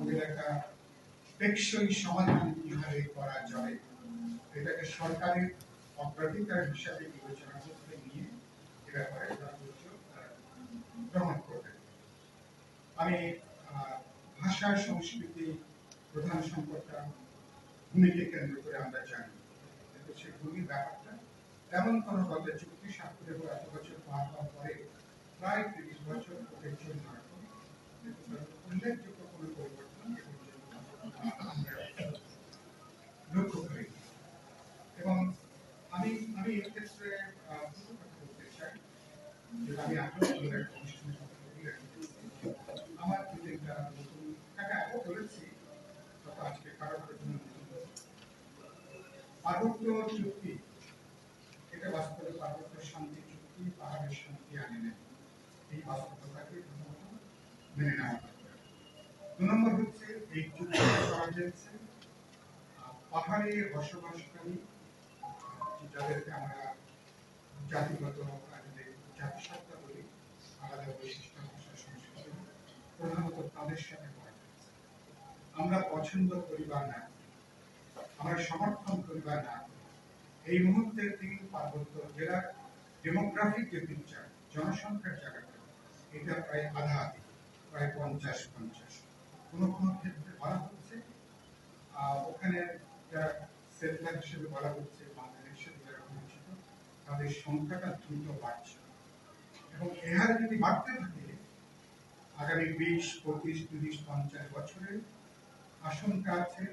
আমাদের একটা টেকসই সমাধান কিভাবে করা যায় এটাকে সরকারের অগ্রাধিকার হিসাবে বিবেচনা করতে নিয়ে এ ব্যাপারে গ্রহণ করবে। আমি ভাষা সংস্কৃতি প্রধান সম্পদটা ভূমিকে কেন্দ্র করে আমরা জানি, কিন্তু সেই ভূমির ব্যাপারটা তেমন কোনো গত চুক্তি স্বাক্ষরের এত বছর পার হওয়ার পরে প্রায় ৩০ বছর জন্য উল্লেখযোগ্য কোনো পরিবর্তন লক্ষ্য করি। এবং আমি আমি এক্ষেত্রে কথা বলতে চাই যে আমি আপনাদের অনুষ্ঠানের কথা বলি, আমার কিন্তু নতুন টাকা আগেও বলেছি, তবে আজকে কারো কারোর জন্য পার্বত্য চুক্তি, এটা বাস্তবে পার্বত্য শান্তি চুক্তি পাহাড়ের শান্তি আনে নেয়, এই বাস্তবতাকে মেনে নেওয়া দরকার। ২ নম্বর হচ্ছে এই চুক্তি করা হয়েছে পাহাড়ে বসবাসকারী যাদেরকে আমরা জাতিগত জাতিসত্তা বলি, আলাদা বৈশিষ্ট্য ভাষা সংস্কৃতি, প্রধানত তাদের সাথে করা হয়েছে। আমরা পছন্দ করিবার না, আমরা সমর্থন করিবার না, এই মুহূর্তে ৩ পার্বত্য জেলার ডেমোগ্রাফিক যে পিকচার, জনসংখ্যার জায়গাটা, এটা প্রায় আধা আধি, প্রায় ৫০-৫০। কোনো কোনো ক্ষেত্রে বলা হচ্ছে ওখানে যারা সেটলার হিসেবে বলা হচ্ছে, বাঙালি হিসেবে যারা পরিচিত, তাদের সংখ্যাটা দ্রুত বাড়ছে। এবং এ হারে যদি বাড়তে থাকে আগামী ২০, ২৫, ৩০, ৫০ বছরে আশঙ্কা আছে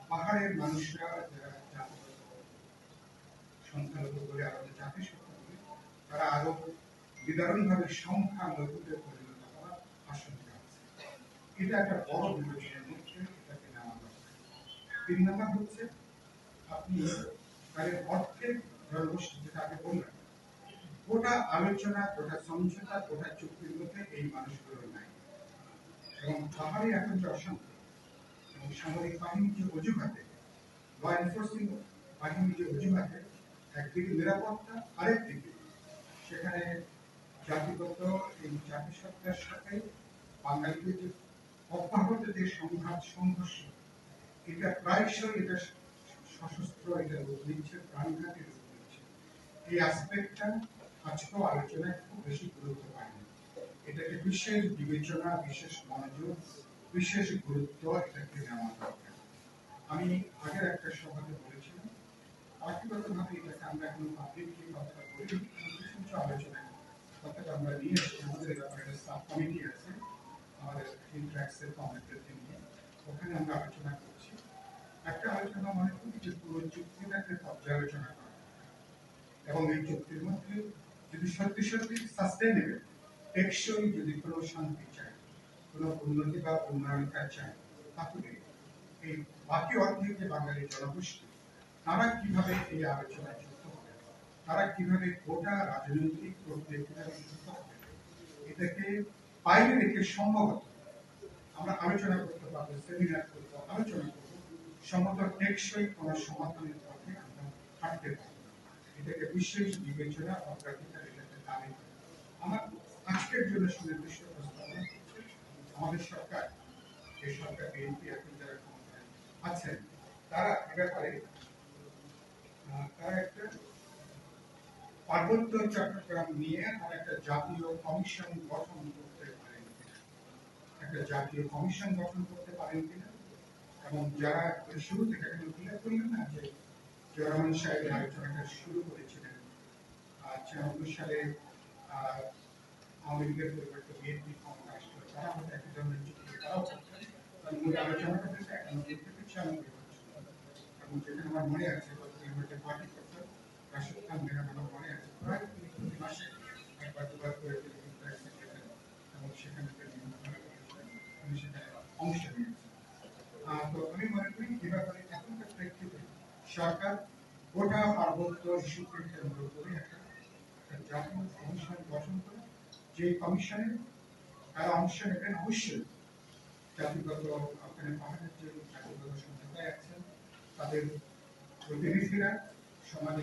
পাহাড়ের মানুষরা যারা জাতিগত সংখ্যালঘু বলে আমাদের জাতিসত্তা বলে, তারা আরো বিদারণভাবে সংখ্যালঘুতে পরিণত হওয়ার আশঙ্কা আছে। এটা একটা বড় বিবেচনার মধ্যে এটাকে নেওয়া দরকার। ৩ নম্বর হচ্ছে আপনি তাদের অর্থের জনগোষ্ঠী, যেটা আগে বললেন, গোটা আলোচনা, গোটা সমঝোতা, গোটা চুক্তির মধ্যে এই মানুষগুলো নাই। এবং পাহাড়ে এখন যে অশান্তি এবং সামরিক বাহিনী যে অজুহাতে, ল এনফোর্সিং বাহিনী যে অজুহাতে, একদিকে নিরাপত্তা, আরেকদিকে সেখানে জাতিগত এই জাতিসত্তার সাথে বাঙালিদের যে অব্যাহত যে সংঘাত সংঘর্ষ, এটা প্রায়শই এটা সশস্ত্র, এটা রূপ নিচ্ছে, প্রাণঘাতের রূপ নিচ্ছে। এই অ্যাসপেক্টটা আজকেও আলোচনায় খুব বেশি গুরুত্ব পায়নি। এটাকে বিশেষ বিবেচনা, বিশেষ মনোযোগ, বিশেষ গুরুত্ব এটাকে নেওয়া দরকার। আমি আগের একটা সভাতে বলেছিলাম, পার্টিগতভাবে এটাকে আমরা এখন পাবলিকলি কথা বলি, কিছু কিছু আলোচনায় কথাটা আমরা নিয়ে এসেছি। আমাদের ব্যাপারে একটা সাব কমিটি আছে আমাদের ইন্টারাক্সের কমিটিতে নিয়ে, ওখানে আমরা আলোচনা করছি। একটা আলোচনা মনে করি যে পুরো চুক্তিটাকে পর্যালোচনা করা এবং এই চুক্তির মধ্যে যদি সত্যি সত্যি সাস্টেনেবল, টেকসই যদি কোনো শান্তি চায়, কোনো উন্নতি বা উন্নয়নটা চায়, তাহলে এই বাকি অর্ধেক যে বাঙালি জনগোষ্ঠী, তারা কিভাবে এই আলোচনায় যুক্ত হবে, তারা কিভাবে গোটা রাজনৈতিক প্রক্রিয়ায় যুক্ত হবে, এটাকে বাইরে রেখে সম্ভবত আমরা আলোচনা করতে পারবো, সেমিনার করবো, আলোচনা করবো, সম্ভবত টেকসই কোনো সমাধানের পথে আমরা হাঁটতে পারবো। এটাকে বিশেষ বিবেচনা, অগ্রাধিকার এটাকে দাবি করে আমার আজকের জন্য সুনির্দিষ্ট প্রস্তাবনা আমাদের সরকার, যে সরকার বিএনপি এখন যারা ক্ষমতায় আছেন, তারা এ ব্যাপারে তারা একটা পার্বত্য চট্টগ্রাম নিয়ে তারা একটা জাতীয় কমিশন গঠন করতে পারেন, একটা জাতীয় কমিশন গঠন করতে পারেন কিনা। এবং যারা শুরু থেকে উল্লেখ করলেন না যে জয়রহমান সাহেব আলোচনাটা শুরু করেছিলেন ৯৬ সালে আওয়ামী লীগের পরিবর্তে বিএনপি ক্ষমতা আসলো, তারা হয়তো এক ধরনের চুক্তি তারাও করতেন। মূল আলোচনাটা হয়েছে ৯১ থেকে ৯৬ বছর। এবং যেখানে আমার মনে আছে পার্টি করতেন রাশেদ খান মেহরান, আমার মনে আছে প্রায় প্রতি মাসে একবার দুবার করে এবং সেখানে তিনি সেখানে অংশ নিয়েছেন। তো আমি মনে করি এ ব্যাপারে এখনকার প্রেক্ষিতে সরকার গোটা পার্বত্য ইস্যুকে কেন্দ্র করে একটা জাতীয় কমিশন গঠন করে, যে কমিশনে তারা অংশ নেবেন অবশ্যই জাতিগত ওখানে পাহাড়ের যে জাতিগত সম্প্রদায় আছেন, তাদের প্রতিনিধিরা, সমাজের